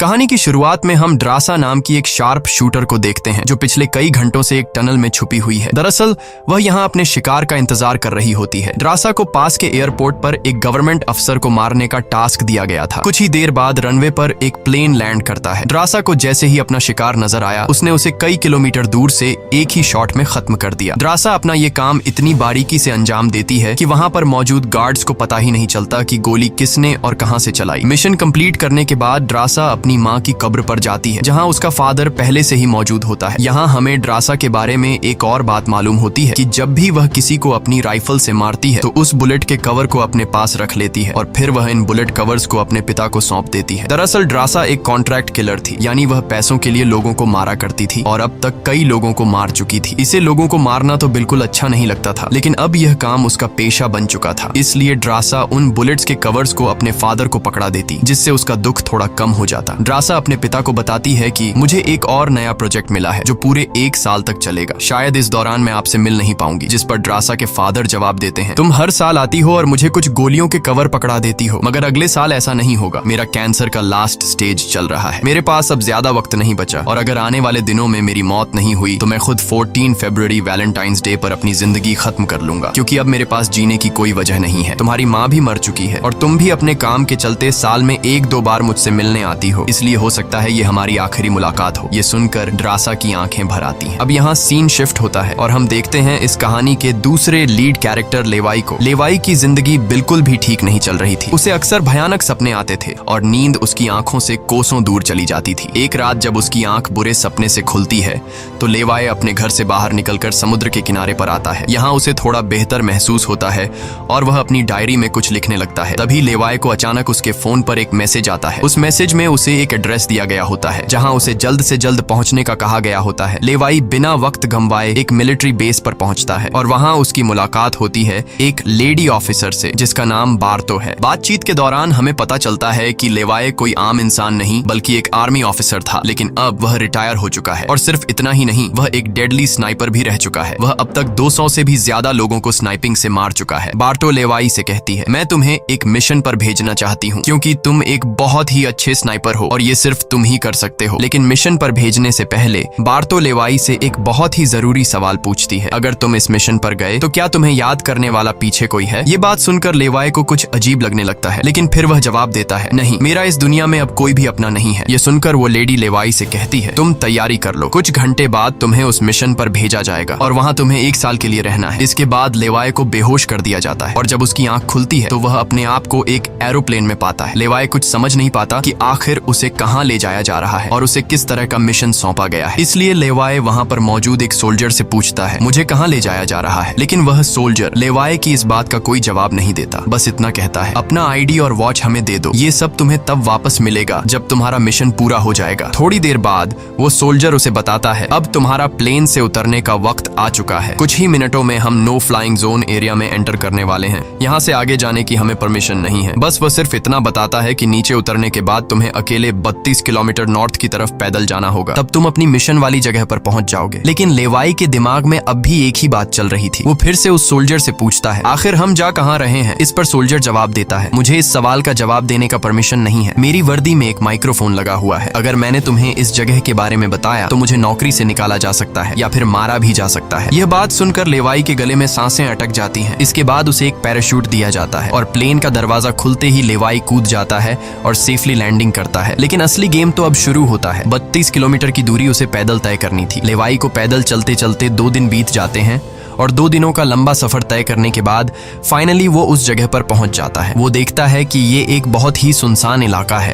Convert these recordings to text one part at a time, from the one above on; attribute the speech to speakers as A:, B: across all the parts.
A: कहानी की शुरुआत में हम ड्रासा नाम की एक शार्प शूटर को देखते हैं जो पिछले कई घंटों से एक टनल में छुपी हुई है। दरअसल वह यहाँ अपने शिकार का इंतजार कर रही होती है। ड्रासा को पास के एयरपोर्ट पर एक गवर्नमेंट अफसर को मारने का टास्क दिया गया था। कुछ ही देर बाद रनवे पर एक प्लेन लैंड करता है। ड्रासा को जैसे ही अपना शिकार नजर आया उसने उसे कई किलोमीटर दूर से एक ही शॉट में खत्म कर दिया। ड्रासा अपना ये काम इतनी बारीकी से अंजाम देती है कि वहाँ पर मौजूद गार्ड्स को पता ही नहीं चलता कि गोली किसने और कहाँ से चलाई। मिशन कंप्लीट करने के बाद ड्रासा अपनी माँ की कब्र पर जाती है जहाँ उसका फादर पहले से ही मौजूद होता है। यहाँ हमें ड्रासा के बारे में एक और बात मालूम होती है कि जब भी वह किसी को अपनी राइफल से मारती है तो उस बुलेट के कवर को अपने पास रख लेती है और फिर वह इन बुलेट कवर्स को अपने पिता को सौंप देती है। दरअसल ड्रासा एक कॉन्ट्रैक्ट किलर थी, यानी वह पैसों के लिए लोगों को मारा करती थी और अब तक कई लोगों को मार चुकी थी। इसे लोगों को मारना तो बिल्कुल अच्छा नहीं लगता था, लेकिन अब यह काम उसका पेशा बन चुका था। इसलिए ड्रासा उन बुलेट्स के कवर्स को अपने फादर को पकड़ा देती, जिससे उसका दुख थोड़ा कम हो जाता। ड्रासा अपने पिता को बताती है कि मुझे एक और नया प्रोजेक्ट मिला है जो पूरे 1 साल तक चलेगा। शायद इस दौरान मैं आपसे मिल नहीं पाऊंगी। जिस पर ड्रासा के फादर जवाब देते हैं, तुम हर साल आती हो और मुझे कुछ गोलियों के कवर पकड़ा देती हो, मगर अगले साल ऐसा नहीं होगा। मेरा कैंसर का लास्ट स्टेज चल रहा है, मेरे पास अब ज्यादा वक्त नहीं बचा और अगर आने वाले दिनों में मेरी मौत नहीं हुई तो मैं खुद 14 फरवरी वैलेंटाइंस डे पर अपनी जिंदगी खत्म कर लूंगा, क्योंकि अब मेरे पास जीने की कोई वजह नहीं है। तुम्हारी माँ भी मर चुकी है और तुम भी अपने काम के चलते साल में 1-2 बार मुझसे मिलने आती हो, इसलिए हो सकता है ये हमारी आखिरी मुलाकात हो। ये सुनकर ड्रासा की आंखें भर आती हैं। अब यहाँ सीन शिफ्ट होता है और हम देखते हैं इस कहानी के दूसरे लीड कैरेक्टर लेवाई को। लेवाई की जिंदगी बिल्कुल भी ठीक नहीं चल रही थी। उसे अक्सर भयानक सपने आते थे और नींद उसकी आंखों से कोसों दूर चली जाती थी। एक रात जब उसकी आंख बुरे सपने से खुलती है तो लेवाई अपने घर से बाहर निकलकर समुद्र के किनारे पर आता है। यहाँ उसे थोड़ा बेहतर महसूस होता है और वह अपनी डायरी में कुछ लिखने लगता है। तभी लेवाई को अचानक उसके फोन पर एक मैसेज आता है। उस मैसेज में उसे एक एड्रेस दिया गया होता है जहाँ उसे जल्द से जल्द पहुंचने का कहा गया होता है। लेवाई बिना वक्त गंवाए एक मिलिट्री बेस पर पहुंचता है और वहां उसकी मुलाकात होती है एक लेडी ऑफिसर से जिसका नाम बार्तो है। बातचीत के दौरान हमें पता चलता है कि लेवाई कोई आम इंसान नहीं बल्कि एक आर्मी ऑफिसर था, लेकिन अब वह रिटायर हो चुका है और सिर्फ इतना ही नहीं, वह एक डेडली स्नाइपर भी रह चुका है। वह अब तक 200 से भी ज्यादा लोगों को स्नाइपिंग से मार चुका है। बार्तो लेवाई से कहती है, मैं तुम्हें एक मिशन पर भेजना चाहती हूँ क्योंकि तुम एक बहुत ही अच्छे स्नाइपर हो और ये सिर्फ तुम ही कर सकते हो। लेकिन मिशन पर भेजने से पहले बार्तो लेवाई से एक बहुत ही जरूरी सवाल पूछती है, अगर तुम इस मिशन पर गए तो क्या तुम्हें याद करने वाला पीछे कोई है? ये बात सुनकर लेवाई को कुछ अजीब लगने लगता है, लेकिन फिर वह जवाब देता है, नहीं, मेरा इस दुनिया में अब कोई भी अपना नहीं है। ये सुनकर वो लेडी लेवाई से कहती है, तुम तैयारी कर लो, कुछ घंटे बाद तुम्हें उस मिशन पर भेजा जाएगा और वहाँ तुम्हें 1 साल के लिए रहना है। इसके बाद लेवाई को बेहोश कर दिया जाता है और जब उसकी आंख खुलती है तो वह अपने आप को एक एरोप्लेन में पाता है। लेवाई कुछ समझ नहीं पाता कि आखिर उसे कहाँ ले जाया जा रहा है और उसे किस तरह का मिशन सौंपा गया है। इसलिए लेवाई वहाँ पर मौजूद एक सोल्जर से पूछता है, मुझे कहाँ ले जाया जा रहा है? लेकिन वह सोल्जर लेवाई की इस बात का कोई जवाब नहीं देता, बस इतना कहता है, अपना आईडी और वॉच हमें दे दो, ये सब तुम्हें तब वापस मिलेगा जब तुम्हारा मिशन पूरा हो जाएगा। थोड़ी देर बाद वो सोल्जर उसे बताता है, अब तुम्हारा प्लेन से उतरने का वक्त आ चुका है। कुछ ही मिनटों में हम नो फ्लाइंग जोन एरिया में एंटर करने वाले हैं। यहाँ से आगे जाने की हमें परमिशन नहीं है। बस वह सिर्फ इतना बताता है कि नीचे उतरने के बाद तुम्हें अकेले 32 किलोमीटर नॉर्थ की तरफ पैदल जाना होगा, तब तुम अपनी मिशन वाली जगह पर पहुंच जाओगे। लेकिन लेवाई के दिमाग में अब भी एक ही बात चल रही थी। वो फिर से उस सोल्जर से पूछता है, आखिर हम जा कहाँ रहे हैं? इस पर सोल्जर जवाब देता है, मुझे इस सवाल का जवाब देने का परमिशन नहीं है। मेरी वर्दी में एक माइक्रोफोन लगा हुआ है। अगर मैंने तुम्हें इस जगह के बारे में बताया तो मुझे नौकरी से निकाला जा सकता है या फिर मारा भी जा सकता है। यह बात सुनकर लेवाई के गले में सांसें अटक जाती हैं। इसके बाद उसे एक पैराशूट दिया जाता है और प्लेन का दरवाजा खुलते ही लेवाई कूद जाता है और सेफली लैंडिंग करता है। लेकिन असली गेम तो अब शुरू होता है। 32 किलोमीटर की दूरी उसे पैदल तय करनी थी। लेवाई को पैदल चलते चलते 2 दिन बीत जाते हैं और 2 दिनों का लंबा सफर तय करने के बाद फाइनली वो उस जगह पर पहुंच जाता है। वो देखता है कि ये एक बहुत ही सुनसान इलाका है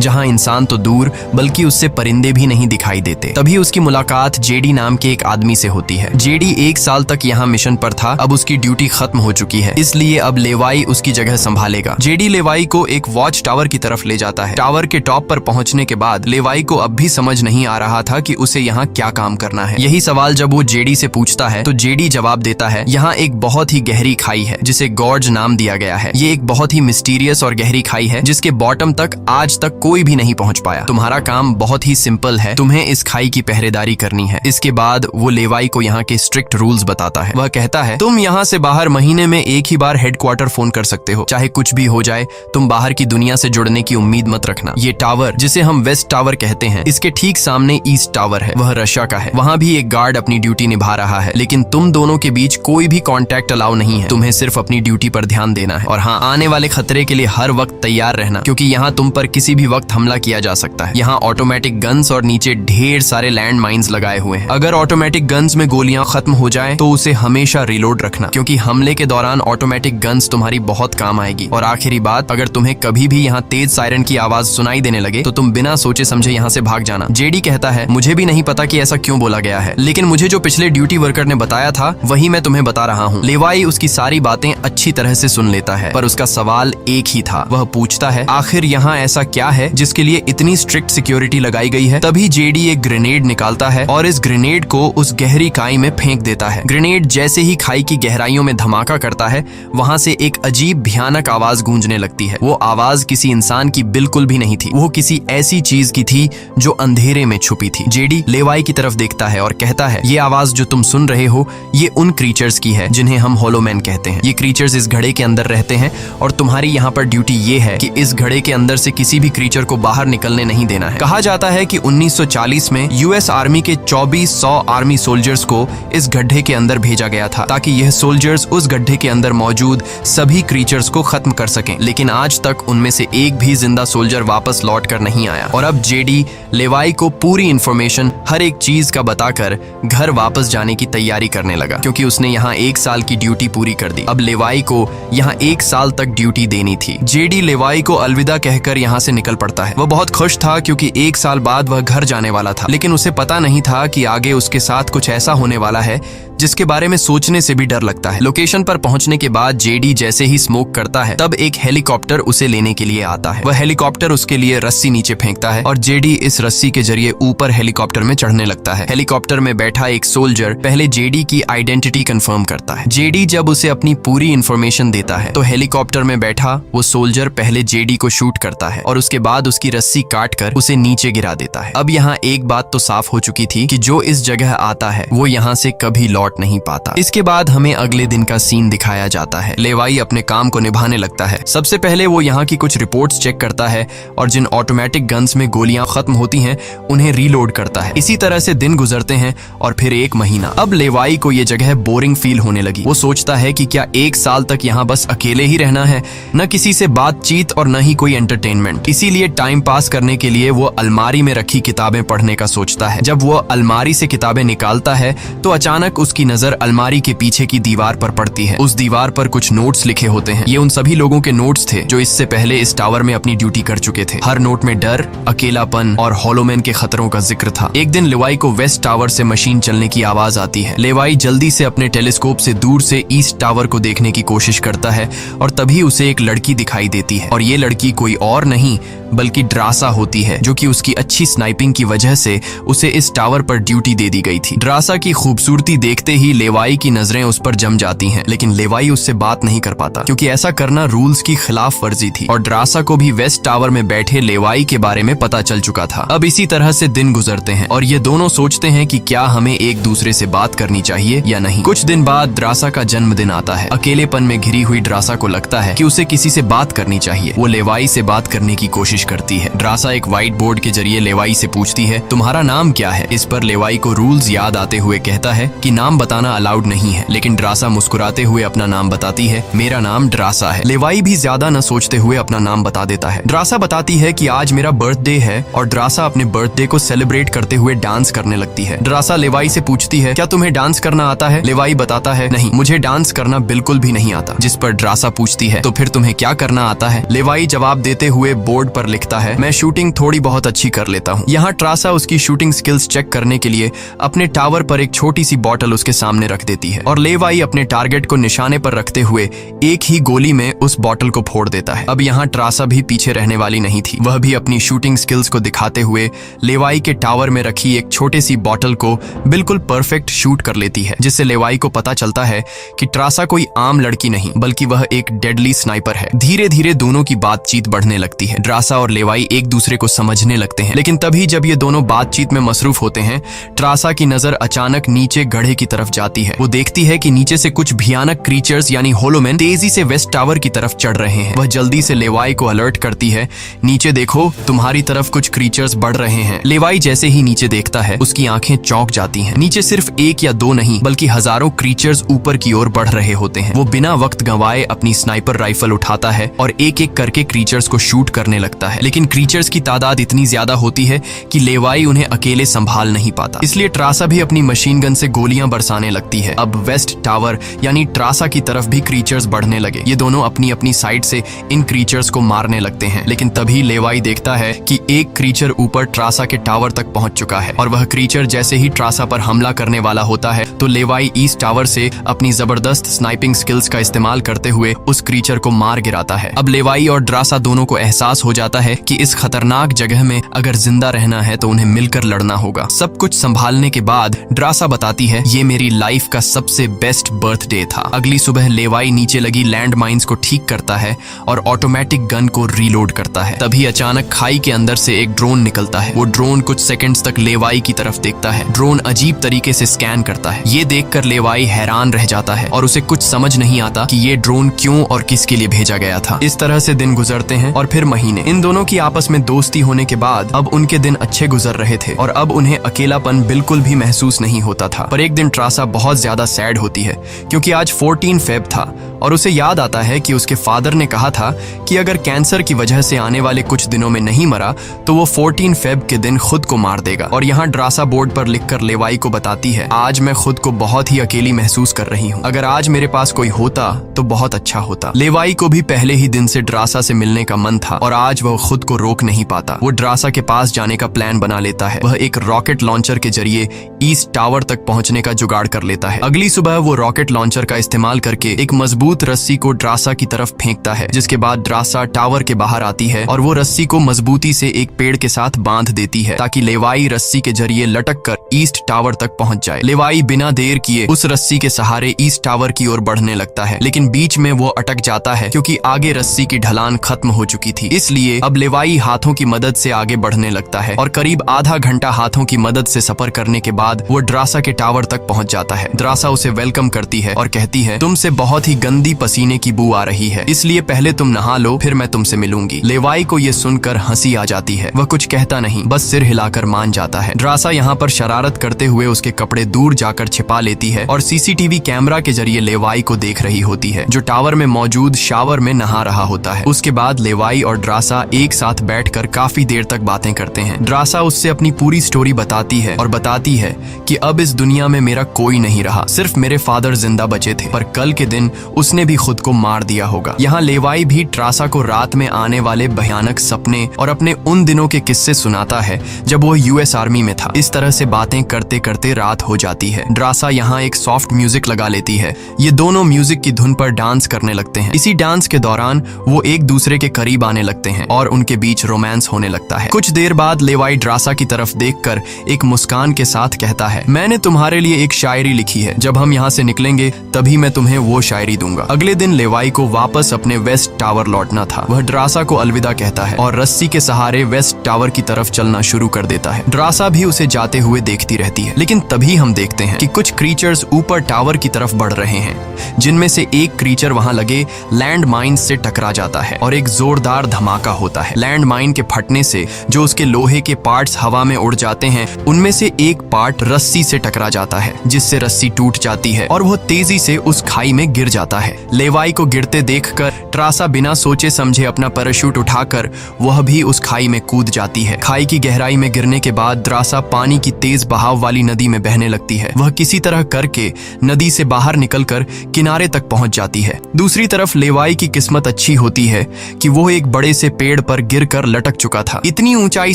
A: जहां इंसान तो दूर बल्कि उससे परिंदे भी नहीं दिखाई देते। तभी उसकी मुलाकात जेडी नाम के एक आदमी से होती है। जेडी 1 साल तक यहाँ मिशन पर था, अब उसकी ड्यूटी खत्म हो चुकी है, इसलिए अब लेवाई उसकी जगह संभालेगा। जेडी लेवाई को एक वॉच टावर की तरफ ले जाता है। टावर के टॉप पर पहुंचने के बाद लेवाई को अब भी समझ नहीं आ रहा था कि उसे यहाँ क्या काम करना है। यही सवाल जब वो जेडी से पूछता है तो जेडी जवाब देता है, यहाँ एक बहुत ही गहरी खाई है जिसे गॉर्ज नाम दिया गया है। ये एक बहुत ही मिस्टीरियस और गहरी खाई है जिसके बॉटम तक आज तक कोई भी नहीं पहुंच पाया। तुम्हारा काम बहुत ही सिंपल है, तुम्हें इस खाई की पहरेदारी करनी है। इसके बाद वो लेवाई को यहाँ के स्ट्रिक्ट रूल्स बताता है। वह कहता है, तुम यहाँ से बाहर महीने में एक ही बार हेडक्वार्टर फोन कर सकते हो, चाहे कुछ भी हो जाए। तुम बाहर की दुनिया से जुड़ने की उम्मीद मत रखना। ये टावर, जिसे हम वेस्ट टावर कहते हैं, इसके ठीक सामने ईस्ट टावर है, वह रशिया का है। वहाँ भी एक गार्ड अपनी ड्यूटी निभा रहा है, लेकिन तुम दोनों के बीच कोई भी कॉन्टैक्ट अलाउ नहीं है। तुम्हें सिर्फ अपनी ड्यूटी पर ध्यान देना है और हाँ, आने वाले खतरे के लिए हर वक्त तैयार रहना, क्योंकि यहाँ तुम पर किसी भी वक्त हमला किया जा सकता है। यहाँ ऑटोमेटिक गन्स और नीचे ढेर सारे लैंड माइन्स लगाए हुए हैं। अगर ऑटोमेटिक गन्स में गोलियां खत्म हो जाए तो उसे हमेशा रिलोड रखना, क्योंकि हमले के दौरान ऑटोमेटिक गन्स तुम्हारी बहुत काम आएगी। और आखिरी बात, अगर तुम्हें कभी भी यहाँ तेज सायरन की आवाज सुनाई देने लगे तो तुम बिना सोचे समझे यहाँ से भाग जाना। जेडी कहता है, मुझे भी नहीं पता कि ऐसा क्यों बोला गया है, लेकिन मुझे जो पिछले ड्यूटी वर्कर ने बताया था वही मैं तुम्हें बता रहा हूँ। लेवाई उसकी सारी बातें अच्छी तरह से सुन लेता है, पर उसका सवाल एक ही था। वह पूछता है, आखिर यहाँ ऐसा क्या है जिसके लिए इतनी स्ट्रिक्ट सिक्योरिटी लगाई गई है? तभी जेडी एक ग्रेनेड निकालता है और इस ग्रेनेड को उस गहरी खाई में फेंक देता है। ग्रेनेड जैसे ही खाई की गहराइयों में धमाका करता है, वहाँ से एक अजीब भयानक आवाज गूंजने लगती है। वो आवाज किसी इंसान की बिल्कुल भी नहीं थी, वो किसी ऐसी चीज की थी जो अंधेरे में छुपी थी। जेडी लेवाई की तरफ देखता है और कहता है, ये आवाज जो तुम सुन रहे हो, ये उन क्रीचर्स की है जिन्हें हम होलोमैन कहते हैं। ये क्रीचर्स इस घड़े के अंदर रहते हैं और तुम्हारी यहाँ पर ड्यूटी ये है कि इस घड़े के अंदर से किसी भी क्रीचर को बाहर निकलने नहीं देना है। कहा जाता है कि 1940 में यूएस आर्मी के 2400 आर्मी सोल्जर्स को इस गड्ढे के अंदर भेजा गया था, ताकि यह सोल्जर्स उस गड्ढे के अंदर मौजूद सभी क्रीचर्स को खत्म कर सकें। लेकिन आज तक उनमें से एक भी जिंदा सोल्जर वापस लौट कर नहीं आया। और अब जेडी लेवाई को पूरी इंफॉर्मेशन, हर एक चीज का बताकर घर वापस जाने की तैयारी करने लगा, क्योंकि उसने यहाँ 1 साल की ड्यूटी पूरी कर दी। अब लेवाई को यहाँ 1 साल तक ड्यूटी देनी थी। जेडी लेवाई को अलविदा कहकर यहाँ से निकल पड़ता है। वह बहुत खुश था क्योंकि 1 साल बाद वह घर जाने वाला था, लेकिन उसे पता नहीं था कि आगे उसके साथ कुछ ऐसा होने वाला है जिसके बारे में सोचने से भी डर लगता है। लोकेशन पर पहुंचने के बाद जेडी जैसे ही स्मोक करता है, तब एक हेलीकॉप्टर उसे लेने के लिए आता है। वह हेलीकॉप्टर उसके लिए रस्सी नीचे फेंकता है और जेडी इस रस्सी के जरिए ऊपर हेलीकॉप्टर में चढ़ने लगता है। हेलीकॉप्टर में बैठा एक सोल्जर पहले जेडी की आइडेंटिटी कंफर्म करता है। जेडी जब उसे अपनी पूरी इंफॉर्मेशन देता है तो हेलीकॉप्टर में बैठा वो सोल्जर पहले जेडी को शूट करता है और उसके बाद उसकी रस्सी काट कर उसे नीचे गिरा देता है। अब यहाँ एक बात तो साफ हो चुकी थी कि जो इस जगह आता है वो यहाँ से कभी लौट नहीं पाता। इसके बाद हमें अगले दिन का सीन दिखाया जाता है। लेवाई अपने काम को निभाने लगता है। सबसे पहले वो यहाँ की कुछ रिपोर्ट्स चेक करता है और जिन ऑटोमेटिक गन्स में गोलियां खत्म होती हैं उन्हें रीलोड करता है। इसी तरह से दिन गुजरते हैं और फिर 1 महीना। अब लेवाई को ये जगह बोरिंग फील होने लगी। वो सोचता है कि क्या 1 साल तक यहाँ बस अकेले ही रहना है, न किसी से बातचीत और न ही कोई एंटरटेनमेंट। इसीलिए टाइम पास करने के लिए वो अलमारी में रखी किताबें पढ़ने का सोचता है। जब वो अलमारी से किताबें निकालता है तो अचानक उसकी नजर अलमारी के पीछे की दीवार पर पड़ती है। उस दीवार पर कुछ नोट्स लिखे होते हैं। ये उन सभी लोगों के नोट्स थे जो इससे पहले इस टावर में अपनी ड्यूटी कर चुके थे। हर नोट में डर, अकेलापन और होलोमैन के खतरों का जिक्र था। एक दिन लेवाई को वेस्ट टावर से मशीन चलने की आवाज आती है। लेवाई जल्दी से अपने टेलीस्कोप से दूर से ईस्ट टावर को देखने की कोशिश करता है और तभी उसे एक लड़की दिखाई देती है और ये लड़की कोई और नहीं बल्कि ड्रासा होती है, जो कि उसकी अच्छी स्नाइपिंग की वजह से उसे इस टावर पर ड्यूटी दे दी गई थी। ड्रासा की खूबसूरती देखते ही लेवाई की नजरें उस पर जम जाती हैं, लेकिन लेवाई उससे बात नहीं कर पाता क्योंकि ऐसा करना रूल्स की खिलाफ वर्जी थी और ड्रासा को भी वेस्ट टावर में बैठे लेवाई के बारे में पता चल चुका था। अब इसी तरह से दिन गुजरते हैं और ये दोनों सोचते हैं कि क्या हमें एक दूसरे से बात करनी चाहिए या नहीं। कुछ दिन बाद ड्रासा का जन्मदिन आता है। अकेलेपन में घिरी हुई ड्रासा को लगता है कि उसे किसी से बात करनी चाहिए। वो लेवाई से बात करने की कोशिश करती है। ड्रासा एक व्हाइट बोर्ड के जरिए लेवाई से पूछती है, तुम्हारा नाम क्या है? इस पर लेवाई को रूल्स याद आते हुए कहता है कि नाम बताना अलाउड नहीं है, लेकिन ड्रासा मुस्कुराते हुए अपना नाम बताती है, मेरा नाम ड्रासा है। लेवाई भी ज्यादा न सोचते हुए अपना नाम बता देता है। ड्रासा बताती है कि आज मेरा बर्थडे है और ड्रासा अपने बर्थडे को सेलिब्रेट करते हुए डांस करने लगती है। ड्रासा लेवाई से पूछती है, क्या तुम्हें डांस करना आता है? लेवाई बताता है, नहीं, मुझे डांस करना बिल्कुल भी नहीं आता। जिस पर ड्रासा पूछती है, तो फिर तुम्हें क्या करना आता है? लेवाई जवाब देते हुए बोर्ड पर लिखता है, मैं शूटिंग थोड़ी बहुत अच्छी कर लेता हूँ। यहाँ ट्रासा उसकी शूटिंग स्किल्स चेक करने के लिए अपने टावर पर एक छोटी सी बॉटल उसके सामने रख देती है और लेवाई अपने टारगेट को निशाने पर रखते हुए एक ही गोली में उस बॉटल को फोड़ देता है। अब यहाँ ट्रासा भी पीछे रहने वाली नहीं थी। वह भी अपनी शूटिंग स्किल्स को दिखाते हुए लेवाई के टावर में रखी एक छोटी सी बॉटल को बिल्कुल परफेक्ट शूट कर लेती है, जिससे लेवाई को पता चलता है कि ट्रासा कोई आम लड़की नहीं बल्कि वह एक डेडली स्नाइपर है। धीरे धीरे दोनों की बातचीत बढ़ने लगती है। ट्रासा और लेवाई एक दूसरे को समझने लगते हैं, लेकिन तभी जब ये दोनों बातचीत में मसरूफ होते हैं, ट्रासा की नजर अचानक नीचे गड्ढे की तरफ जाती है। वो देखती है कि नीचे से कुछ भयानक क्रीचर्स यानी होलोमैन तेजी से वेस्ट टावर की तरफ चढ़ रहे हैं। वह जल्दी से लेवाई को अलर्ट करती है, नीचे देखो, तुम्हारी तरफ कुछ क्रीचर्स बढ़ रहे हैं। लेवाई जैसे ही नीचे देखता है, उसकी आंखें चौंक जाती हैं। नीचे सिर्फ एक या दो नहीं बल्कि हजारों क्रीचर्स ऊपर की ओर बढ़ रहे होते हैं। वो बिना वक्त गंवाए अपनी स्नाइपर राइफल उठाता है और एक एक करके क्रीचर्स को शूट करने लगता है, लेकिन क्रीचर्स की तादाद इतनी ज्यादा होती है कि लेवाई उन्हें अकेले संभाल नहीं पाता। इसलिए ट्रासा भी अपनी मशीन गन से गोलियां बरसाने लगती है। अब वेस्ट टावर यानी ट्रासा की तरफ भी क्रीचर्स बढ़ने लगे। ये दोनों अपनी अपनी साइड से इन क्रीचर्स को मारने लगते हैं, लेकिन तभी लेवाई देखता है कि एक क्रीचर ऊपर ट्रासा के टावर तक पहुंच चुका है और वह क्रीचर जैसे ही ट्रासा पर हमला करने वाला होता है तो लेवाई ईस्ट टावर से अपनी जबरदस्त स्नाइपिंग स्किल्स का इस्तेमाल करते हुए उस क्रीचर को मार गिराता है। अब लेवाई और ट्रासा दोनों को एहसास हो जाता है कि इस खतरनाक जगह में अगर जिंदा रहना है तो उन्हें मिलकर लड़ना होगा। सब कुछ संभालने के बाद ट्रासा बताती है, ये मेरी लाइफ का सबसे बेस्ट बर्थडे था। अगली सुबह लेवाई नीचे लगी लैंड माइंस को ठीक करता है और ऑटोमेटिक गन को रीलोड करता है। तभी अचानक खाई के अंदर से एक ड्रोन निकलता है। वो ड्रोन कुछ सेकंड्स तक लेवाई की तरफ देखता है। ड्रोन अजीब तरीके से स्कैन करता है। ये देखकर लेवाई हैरान रह जाता है और उसे कुछ समझ नहीं आता कि ये ड्रोन क्यों और किसके लिए भेजा गया था। इस तरह से दिन गुजरते हैं और फिर महीने। इन दोनों की आपस में दोस्ती होने के बाद अब उनके दिन अच्छे गुजर रहे थे और अब उन्हें अकेलापन बिल्कुल भी महसूस नहीं होता था। पर एक दिन ट्रासा बहुत ज्यादा सैड होती है क्योंकि आज 14 फेब था और उसे याद आता है कि उसके फादर ने कहा था कि अगर कैंसर की वजह से आने वाले कुछ दिनों में नहीं मरा तो वो 14 फेब के दिन खुद को मार देगा। और यहाँ ट्रासा बोर्ड पर लिखकर लेवाई को बताती है, आज मैं खुद को बहुत ही अकेली महसूस कर रही हूँ। अगर आज मेरे पास कोई होता तो बहुत अच्छा होता। लेवाई को भी पहले ही दिन से ट्रासा से मिलने का मन था और आज वह खुद को रोक नहीं पाता। वो ट्रासा के पास जाने का प्लान बना लेता है। वह एक रॉकेट लॉन्चर के जरिए ईस्ट टावर तक पहुंचने का जुगाड़ कर लेता है। अगली सुबह वो रॉकेट लॉन्चर का इस्तेमाल करके एक मजबूत रस्सी को ट्रासा की तरफ फेंकता है, जिसके बाद ट्रासा टावर के बाहर आती है और वो रस्सी को मजबूती से एक पेड़ के साथ बांध देती है ताकि लेवाई रस्सी के जरिए लटक कर ईस्ट टावर तक पहुंच जाए। लेवाई बिना देर किए उस रस्सी के सहारे ईस्ट टावर की ओर बढ़ने लगता है, लेकिन बीच में वो अटक जाता है क्योंकि आगे रस्सी की ढलान खत्म हो चुकी थी। इसलिए अब लेवाई हाथों की मदद से आगे बढ़ने लगता है और करीब आधा घंटा हाथों की मदद से सफर करने के बाद वो ट्रासा के टावर तक पहुंच जाता है। ट्रासा उसे वेलकम करती है और कहती है, तुमसे बहुत ही गंदी पसीने की बू आ रही है, इसलिए पहले तुम नहा लो, फिर मैं तुमसे मिलूंगी। लेवाई को ये सुनकर हंसी आ जाती है। वह कुछ कहता नहीं, बस सिर हिलाकर मान जाता है। ट्रासा यहाँ पर शरारत करते हुए उसके कपड़े दूर जाकर छिपा लेती है और सीसीटीवी कैमरा के जरिए लेवाई को देख रही होती है, जो टावर में मौजूद शावर में नहा रहा होता है। उसके बाद लेवाई और ट्रासा एक साथ बैठकर काफी देर तक बातें करते हैं। ट्रासा उससे अपनी पूरी स्टोरी बताती है और बताती है कि अब इस दुनिया में मेरा कोई नहीं रहा, सिर्फ मेरे फादर जिंदा बचे थे, पर कल के दिन उसने भी खुद को मार दिया होगा। यहाँ लेवाई भी ट्रासा को रात में आने वाले भयानक सपने और अपने उन दिनों के किस्से सुनाता है जब वो यूएस आर्मी में था। इस तरह से बातें करते करते रात हो जाती है। ट्रासा यहाँ एक सॉफ्ट म्यूजिक लगा लेती है। ये दोनों म्यूजिक की धुन पर डांस करने लगते हैं। इसी डांस के दौरान वो एक दूसरे के करीब आने लगते हैं और उनके बीच रोमांस होने लगता है। कुछ देर बाद लेवाई ट्रासा की तरफ देखकर एक मुस्कान के साथ कहता है, मैंने तुम्हारे लिए एक शायरी लिखी है, जब हम यहाँ से निकलेंगे तभी मैं तुम्हें वो शायरी दूंगा। अगले दिन लेवाई को वापस अपने वेस्ट टावर लौटना था। वह ट्रासा को अलविदा कहता है और रस्सी के सहारे वेस्ट टावर की तरफ चलना शुरू कर देता है। ट्रासा भी उसे जाते हुए देखती रहती है, लेकिन तभी हम देखते हैं कि कुछ क्रीचर्स ऊपर टावर की तरफ बढ़ रहे हैं, जिनमें से एक क्रीचर वहां लगे लैंड माइन से टकरा जाता है और एक जोरदार धमाका होता है। लैंड माइन के फटने से जो उसके लोहे के पार्ट्स हवा में उड़ जाते हैं, उनमें से एक पार्ट रस्सी से टकरा जाता है, जिससे रस्सी टूट जाती है और वह तेजी से उस खाई में गिर जाता है। है। लेवाई को गिरते देखकर ट्रासा बिना सोचे समझे अपना पैराशूट उठाकर वह भी उस खाई में कूद जाती है। खाई की गहराई में गिरने के बाद द्रासा पानी की तेज बहाव वाली नदी में बहने लगती है। वह किसी तरह करके नदी से बाहर निकलकर किनारे तक पहुंच जाती है। दूसरी तरफ लेवाई की किस्मत अच्छी होती है कि वो एक बड़े से पेड़ पर गिरकर लटक चुका था। इतनी ऊंचाई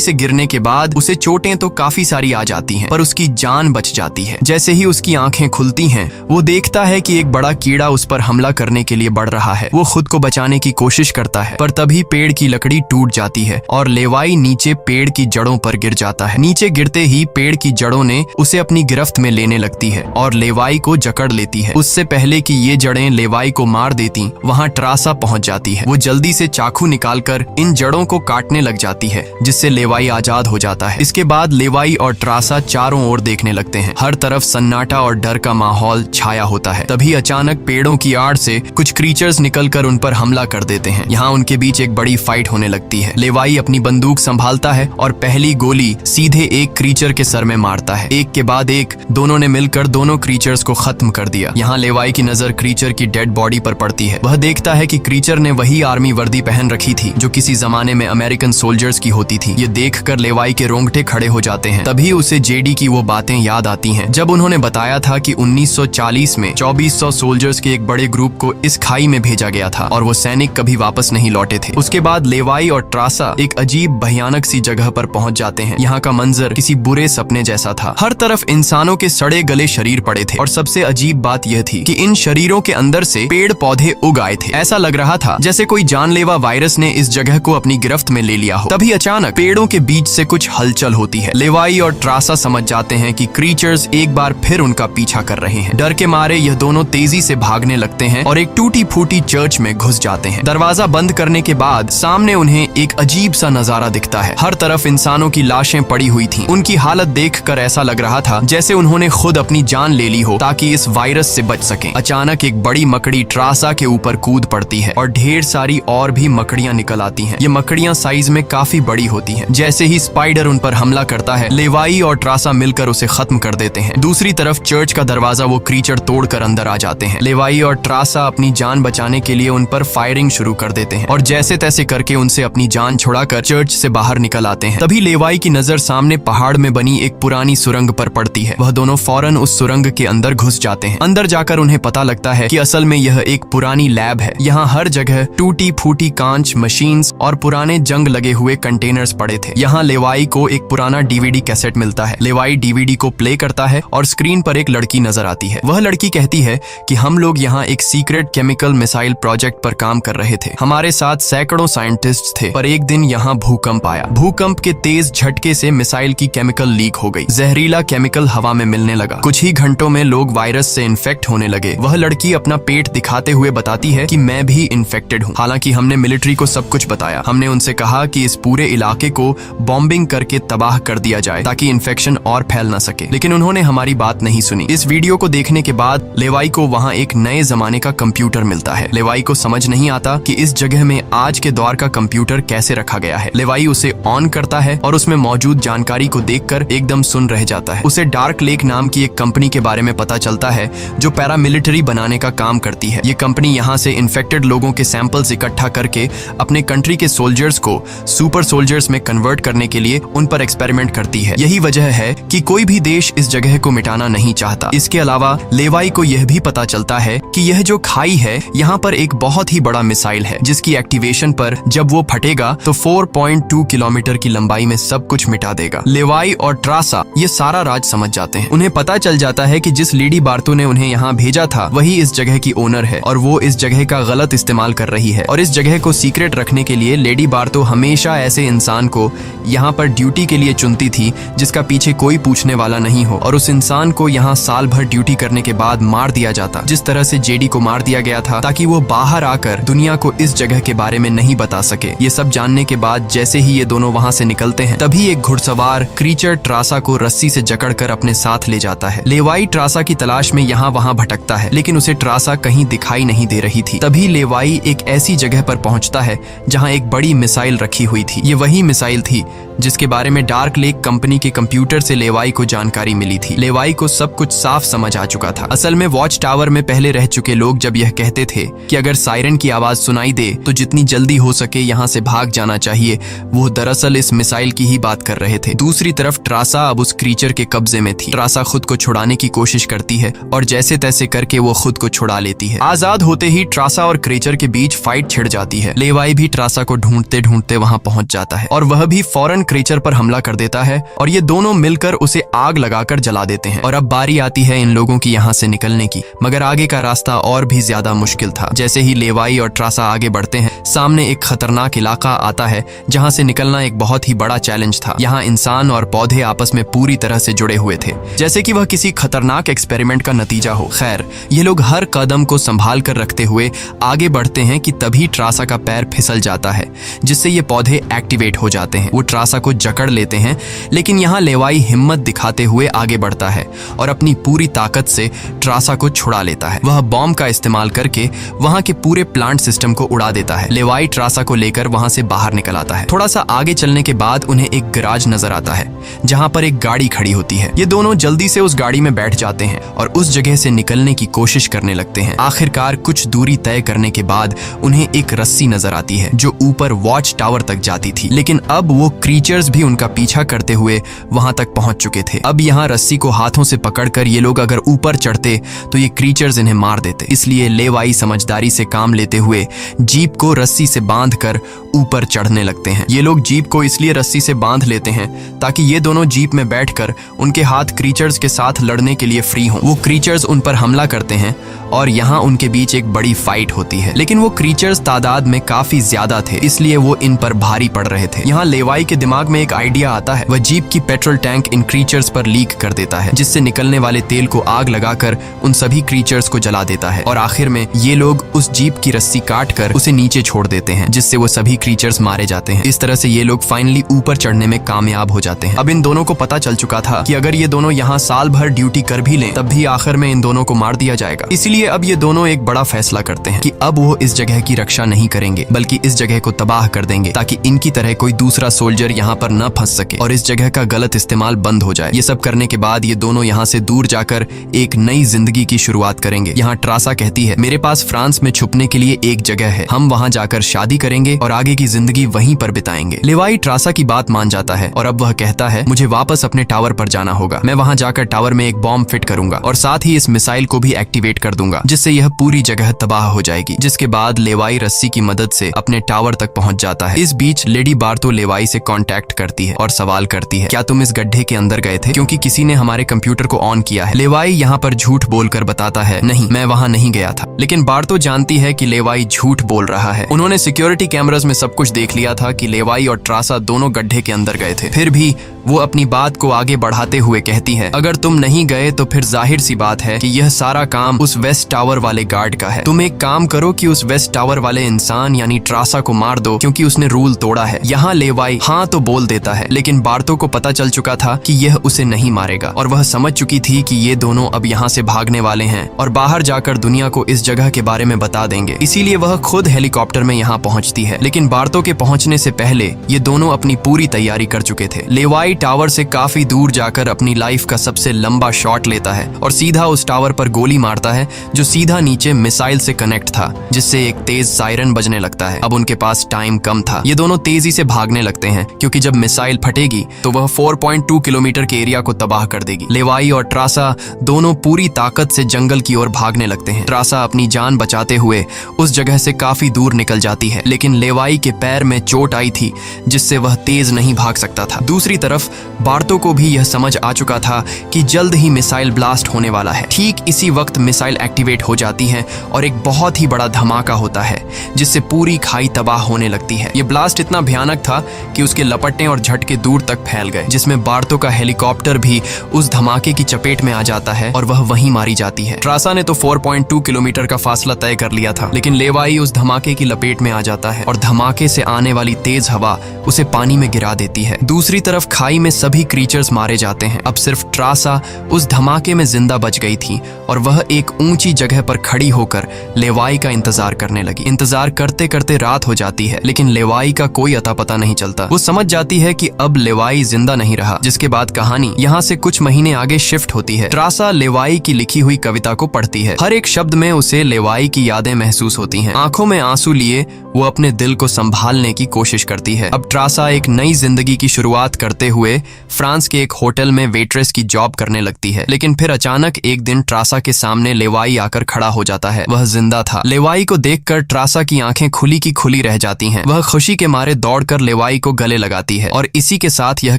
A: से गिरने के बाद उसे चोटें तो काफी सारी आ जाती हैं, पर उसकी जान बच जाती है। जैसे ही उसकी आंखें खुलती हैं, वो देखता है कि एक बड़ा कीड़ा उस पर हमला करने के लिए बढ़ रहा है। वो खुद को बचाने की कोशिश करता है, पर तभी पेड़ की लकड़ी टूट जाती है और लेवाई नीचे पेड़ की जड़ों पर गिर जाता है। नीचे गिरते ही पेड़ की जड़ों ने उसे अपनी गिरफ्त में लेने लगती है और लेवाई को जकड़ लेती है। उससे पहले कि ये जड़ें लेवाई को मार देती, वहाँ ट्रासा पहुंच जाती है। वो जल्दी से चाकू निकालकर इन जड़ों को काटने लग जाती है, जिससे लेवाई आजाद हो जाता है। इसके बाद लेवाई और ट्रासा चारों ओर देखने लगते हैं। हर तरफ सन्नाटा और डर का माहौल छाया होता है। तभी अचानक पेड़ों की आड़ से कुछ क्रीचर्स निकलकर उन पर हमला कर देते हैं। यहाँ उनके बीच एक बड़ी फाइट होने लगती है। लेवाई अपनी बंदूक संभालता है और पहली गोली सीधे एक क्रीचर के सर में मारता है। एक के बाद एक दोनों ने मिलकर दोनों क्रीचर्स को खत्म कर दिया। यहाँ लेवाई की नजर क्रीचर की डेड बॉडी पर पड़ती है। वह देखता है कि क्रीचर ने वही आर्मी वर्दी पहन रखी थी जो किसी जमाने में अमेरिकन सोल्जर्स की होती थी। ये देखकर लेवाई के रोंगटे खड़े हो जाते हैं। तभी उसे जेडी की वो बातें याद आती हैं जब उन्होंने बताया था कि 1940 में 2400 सोल्जर्स के एक बड़े ग्रुप को इस खाई में भेजा गया था और वो सैनिक कभी वापस नहीं लौटे थे। उसके बाद लेवाई और ट्रासा एक अजीब भयानक सी जगह पर पहुंच जाते हैं। यहाँ का मंजर किसी बुरे सपने जैसा था। हर तरफ इंसानों के सड़े गले शरीर पड़े थे और सबसे अजीब बात यह थी कि इन शरीरों के अंदर से पेड़ पौधे उग आए थे। ऐसा लग रहा था जैसे कोई जानलेवा वायरस ने इस जगह को अपनी गिरफ्त में ले लिया हो। तभी अचानक पेड़ों के बीच से कुछ हलचल होती है। लेवाई और ट्रासा समझ जाते हैं कि क्रीचर्स एक बार फिर उनका पीछा कर रहे हैं। डर के मारे यह दोनों तेजी से भागने लगते हैं और एक टूटी फूटी चर्च में घुस जाते हैं। दरवाजा बंद करने के बाद सामने उन्हें एक अजीब सा नजारा दिखता है। हर तरफ इंसानों की लाशें पड़ी हुई थीं। उनकी हालत देखकर ऐसा लग रहा था जैसे उन्होंने खुद अपनी जान ले ली हो ताकि इस वायरस से बच सकें। अचानक एक बड़ी मकड़ी ट्रासा के ऊपर कूद पड़ती है और ढेर सारी और भी मकड़ियां निकल आती हैं। ये मकड़ियां साइज में काफी बड़ी होती हैं। जैसे ही स्पाइडर उन पर हमला करता है, लेवाई और ट्रासा मिलकर उसे खत्म कर देते हैं। दूसरी तरफ चर्च का दरवाजा वो क्रीचर तोड़कर अंदर आ जाते हैं। लेवाई और ट्रासा अपनी जान बचाने के लिए उन पर फायरिंग शुरू कर देते हैं और जैसे तैसे करके उनसे अपनी जान छुड़ाकर चर्च से बाहर निकल आते हैं। तभी लेवाई की नजर सामने पहाड़ में बनी एक पुरानी सुरंग पर पड़ती है। वह दोनों फौरन उस सुरंग के अंदर घुस जाते हैं। अंदर जाकर उन्हें पता लगता है कि असल में यह एक पुरानी लैब है। यहाँ हर जगह टूटी फूटी कांच, मशीन्स और पुराने जंग लगे हुए कंटेनर्स पड़े थे। यहाँ लेवाई को एक पुराना डीवीडी कैसेट मिलता है। लेवाई डीवीडी को प्ले करता है और स्क्रीन पर एक लड़की नजर आती है। वह लड़की कहती है कि हम लोग यहाँ एक सीक्रेट केमिकल मिसाइल प्रोजेक्ट पर काम कर रहे थे। हमारे साथ सैकड़ों साइंटिस्ट थे, पर एक दिन यहाँ भूकंप आया। भूकंप के तेज झटके से मिसाइल की केमिकल लीक हो गई। जहरीला केमिकल हवा में मिलने लगा। कुछ ही घंटों में लोग वायरस से इन्फेक्ट होने लगे। वह लड़की अपना पेट दिखाते हुए बताती है कि मैं भी इन्फेक्टेड हूँ। हालांकि हमने मिलिट्री को सब कुछ बताया। हमने उनसे कहा कि इस पूरे इलाके को बॉम्बिंग करके तबाह कर दिया जाए ताकि इन्फेक्शन और फैल न सके, लेकिन उन्होंने हमारी बात नहीं सुनी। इस वीडियो को देखने के बाद लेवाई को वहाँ एक नए जमाने का कंप्यूटर मिलता है। लेवाई को समझ नहीं आता कि इस जगह में आज के दौर का कंप्यूटर कैसे रखा गया है। लेवाई उसे ऑन करता है और उसमें मौजूद जानकारी को देखकर एकदम सुन रह जाता है। उसे डार्क लेक नाम की एक कंपनी के बारे में पता चलता है जो पैरामिलिट्री बनाने का काम करती है। ये कंपनी यहाँ से इन्फेक्टेड लोगों के सैंपल्स इकट्ठा करके अपने कंट्री के सोल्जर्स को सुपर सोल्जर्स में कन्वर्ट करने के लिए उन पर एक्सपेरिमेंट करती है। यही वजह है कि कोई भी देश इस जगह को मिटाना नहीं चाहता। इसके अलावा लेवाई को यह भी पता चलता है कि यह जो खाई है, यहाँ पर एक बहुत ही बड़ा मिसाइल है जिसकी एक्टिवेशन पर जब वो फटेगा तो 4.2 किलोमीटर की लंबाई में सब कुछ मिटा देगा। लेवाई और ट्रासा ये सारा राज समझ जाते हैं। उन्हें पता चल जाता है कि जिस लेडी बार्तो ने उन्हें यहाँ भेजा था वही इस जगह की ओनर है और वो इस जगह का गलत इस्तेमाल कर रही है। और इस जगह को सीक्रेट रखने के लिए लेडी बार्तो हमेशा ऐसे इंसान को यहाँ पर ड्यूटी के लिए चुनती थी जिसका पीछे कोई पूछने वाला नहीं हो, और उस इंसान को यहाँ साल भर ड्यूटी करने के बाद मार दिया जाता, जिस तरह से जेडी को मार दिया गया था ताकि वो बाहर आकर दुनिया को इस जगह के बारे में नहीं बता सके। ये सब जानने के बाद जैसे ही ये दोनों वहाँ से निकलते हैं, तभी एक घुड़सवार क्रीचर ट्रासा को रस्सी से जकड़कर अपने साथ ले जाता है। लेवाई ट्रासा की तलाश में यहाँ वहाँ भटकता है, लेकिन उसे ट्रासा कहीं दिखाई नहीं दे रही थी। तभी लेवाई एक ऐसी जगह पर पहुँचता है जहाँ एक बड़ी मिसाइल रखी हुई थी। ये वही मिसाइल थी जिसके बारे में डार्क लेक कंपनी के कंप्यूटर से लेवाई को जानकारी मिली थी। लेवाई को सब कुछ साफ समझ आ चुका था। असल में वॉच टावर में पहले रह चुके लोग जब यह कहते थे कि अगर सायरन की आवाज सुनाई दे तो जितनी जल्दी हो सके यहाँ से भाग जाना चाहिए, वो दरअसल इस मिसाइल की ही बात कर रहे थे। दूसरी तरफ ट्रासा अब उस क्रीचर के कब्जे में थी। ट्रासा खुद को छुड़ाने की कोशिश करती है और जैसे तैसे करके वो खुद को छुड़ा लेती है। आजाद होते ही ट्रासा और क्रीचर के बीच फाइट छिड़ जाती है। लेवाई भी ट्रासा को ढूंढते ढूंढते वहां पहुंच जाता है और वह भी फौरन क्रीचर पर हमला कर देता है और ये दोनों मिलकर उसे आग लगाकर जला देते हैं। और अब बारी आती है इन लोगों की यहाँ से निकलने की, मगर आगे का रास्ता और भी ज्यादा मुश्किल था। जैसे ही लेवाई और ट्रासा आगे बढ़ते हैं, सामने एक खतरनाक इलाका आता है जहाँ से निकलना एक बहुत ही बड़ा चैलेंज था। यहाँ इंसान और पौधे आपस में पूरी तरह से जुड़े हुए थे, जैसे कि वह किसी खतरनाक एक्सपेरिमेंट का नतीजा हो। खैर, ये लोग हर कदम को संभाल कर रखते हुए आगे बढ़ते हैं कि तभी ट्रासा का पैर फिसल जाता है, जिससे ये पौधे एक्टिवेट हो जाते हैं। वो ट्रासा को जकड़ लेते हैं, लेकिन यहाँ लेवाई हिम्मत दिखाते हुए आगे बढ़ता है और अपनी पूरी ताकत से ट्रासा को छुड़ा लेता है। वह बॉम्ब का इस्तेमाल करके वहां के पूरे प्लांट सिस्टम को उड़ा देता है। लेवाई ट्रासा को लेकर वहां से बाहर निकल आता है। थोड़ा सा आगे चलने के बाद उन्हें एक गैराज नजर आता है जहां पर एक गाड़ी खड़ी होती है। ये दोनों जल्दी से उस गाड़ी में बैठ जाते हैं और उस जगह से निकलने की कोशिश करने लगते हैं। आखिरकार कुछ दूरी तय करने के बाद उन्हें एक रस्सी नजर आती है जो ऊपर वॉच टावर तक जाती थी, लेकिन अब वो क्रीचर्स भी उनका पीछा करते हुए वहां तक पहुंच चुके थे। अब यहाँ रस्सी को हाथों से पकड़कर ये लोग अगर ऊपर चढ़ते तो ये क्रीचर्स इन्हें मार देते। इसलिए लेवाई समझदारी से काम लेते हुए जीप को रस्सी से बांधकर ऊपर चढ़ने लगते हैं। ये लोग जीप को इसलिए रस्सी से बांध लेते हैं ताकि ये दोनों जीप में बैठकर उनके हाथ क्रीचर्स के साथ लड़ने के लिए फ्री हों। वो क्रीचर्स उन पर हमला करते हैं और यहाँ उनके बीच एक बड़ी फाइट होती है, लेकिन वो क्रीचर्स तादाद में काफी ज्यादा थे, इसलिए वो इन पर भारी पड़ रहे थे। यहाँ लेवाई के दिमाग में एक आइडिया आता है। वह जीप की पेट्रोल टैंक इन क्रीचर्स पर लीक कर देता है, जिससे निकलने वाले तेल को आग लगाकर उन सभी क्रीचर्स को जला देता है और आखिर में ये लोग उस जीप की रस्सी काटकर उसे नीचे छोड़ देते हैं, जिससे वो सभी क्रीचर्स मारे जाते हैं। इस तरह से ये लोग फाइनली ऊपर चढ़ने में कामयाब हो जाते हैं। अब इन दोनों को पता चल चुका था कि अगर ये दोनों यहाँ साल भर ड्यूटी कर भी लें तब भी आखिर में इन दोनों को मार दिया जाएगा। इसलिए अब ये दोनों एक बड़ा फैसला करते हैं कि अब वो इस जगह की रक्षा नहीं करेंगे बल्कि इस जगह को तबाह कर देंगे, ताकि इनकी तरह कोई दूसरा सोल्जर यहाँ पर न फंस सके और इस जगह का गलत इस्तेमाल बंद हो जाए। ये सब करने के बाद ये दोनों यहाँ से दूर जाकर एक नई जिंदगी की शुरुआत करेंगे। यहाँ ट्रासा कहती है, मेरे पास फ्रांस में छुपने के लिए एक जगह है, हम वहाँ जाकर शादी करेंगे और आगे की जिंदगी वहीं पर बिताएंगे। लेवाई ट्रासा की बात मान जाता है और अब वह कहता है, मुझे वापस अपने टावर पर जाना होगा। मैं वहाँ जाकर टावर में एक बॉम्ब फिट करूंगा और साथ ही इस मिसाइल को भी एक्टिवेट कर दूंगा, जिससे यह पूरी जगह तबाह हो जाएगी। जिसके बाद लेवाई रस्सी की मदद से अपने टावर तक पहुंच जाता है। इस बीच लेडी बार्तो लेवाई से कांटेक्ट करती है और सवाल करती है, क्या तुम इस गड्ढे के अंदर गए थे, क्योंकि किसी ने हमारे कंप्यूटर को ऑन किया है। लेवाई यहाँ पर झूठ बोलकर बताता है, नहीं, मैं वहाँ नहीं गया था। लेकिन बार्तो जानती है कि लेवाई झूठ बोल रहा है। उन्होंने सिक्योरिटी कैमरास में सब कुछ देख लिया था कि लेवाई और ट्रासा दोनों गड्ढे के अंदर गए थे। फिर भी वो अपनी बात को आगे बढ़ाते हुए कहती है, अगर तुम नहीं गए तो फिर जाहिर सी बात है कि यह सारा काम उस वेस्ट टावर वाले गार्ड का है। तुम एक काम करो कि उस वेस्ट टावर वाले इंसान यानी ट्रासा को मार दो, क्योंकि उसने रूल तोड़ा है। यहाँ लेवाई हाँ तो बोल देता है, लेकिन बार्तो को पता चल चुका था कि यह उसे नहीं मारेगा और वह समझ चुकी थी कि ये दोनों अब यहाँ से भागने वाले हैं और बाहर जाकर दुनिया को इस जगह के बारे में बता देंगे। इसीलिए वह खुद हेलीकॉप्टर में यहाँ पहुँचती है। लेकिन बार्तो के पहुँचने से पहले ये दोनों अपनी पूरी तैयारी कर चुके थे। लेवाई टावर से काफी दूर जाकर अपनी लाइफ का सबसे लंबा शॉट लेता है और सीधा उस टावर पर गोली मारता है जो सीधा नीचे मिसाइल से कनेक्ट था, जिससे एक तेज सायरन बजने लगता है। अब उनके पास टाइम कम था। ये दोनों तेजी से भागने लगते हैं क्योंकि जब मिसाइल फटेगी तो वह 4.2 किलोमीटर के एरिया को तबाह कर देगी। लेवाई और ट्रासा दोनों पूरी ताकत से जंगल की ओर भागने लगते हैं। ट्रासा अपनी जान बचाते हुए उस जगह से काफी दूर निकल जाती है, लेकिन लेवाई के पैर में चोट आई थी जिससे वह तेज नहीं भाग सकता था। दूसरी तरफ बार्तो को भी यह समझ आ चुका था कि जल्द ही मिसाइल ब्लास्ट होने वाला है। ठीक इसी वक्त मिसाइल एक्टिवेट हो जाती है और एक बहुत ही बड़ा धमाका होता है जिससे पूरी खाई तबाह होने लगती है। ये ब्लास्ट इतना भयानक था कि उसके लपटने और झटके दूर तक फैल गए, जिसमें बार्तो का हेलीकॉप्टर भी उस धमाके की चपेट में आ जाता है और वह वहीं मारी जाती है। ट्रासा ने तो 4.2 किलोमीटर का फासला तय कर लिया था, लेकिन लेवाई उस धमाके की लपेट में आ जाता है और धमाके से आने वाली तेज हवा उसे पानी में गिरा देती है। दूसरी तरफ खाई में सभी क्रीचर्स मारे जाते हैं। अब सिर्फ ट्रासा उस धमाके में जिंदा बच गई थी और वह एक ऊंची जगह पर खड़ी होकर लेवाई का इंतजार करने लगी। इंतजार करते करते रात हो जाती है, लेकिन लेवाई का कोई अता पता नहीं चलता। वो समझ जाती है कि अब लेवाई जिंदा नहीं रहा, जिसके बाद कहानी यहाँ से कुछ महीने आगे शिफ्ट होती है। ट्रासा लेवाई की लिखी हुई कविता को पढ़ती है। हर एक एक शब्द में उसे लेवाई की यादें महसूस होती हैं। आंखों में आंसू लिए वो अपने दिल को संभालने की कोशिश करती है। अब ट्रासा एक नई जिंदगी की शुरुआत करते हुए फ्रांस के एक होटल में वेट्रेस की जॉब करने लगती है। लेकिन फिर अचानक एक दिन ट्रासा के सामने लेवाई आकर खड़ा हो जाता है। वह जिंदा था। लेवाई को देखकर ट्रासा की आंखें खुली की खुली रह जाती हैं। वह खुशी के मारे दौड़कर लेवाई को गले लगाती है और इसी के साथ यह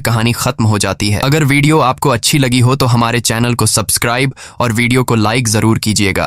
A: कहानी खत्म हो जाती है। अगर वीडियो आपको अच्छी लगी हो तो हमारे चैनल को सब्सक्राइब और वीडियो को लाइक जरूर कीजिएगा।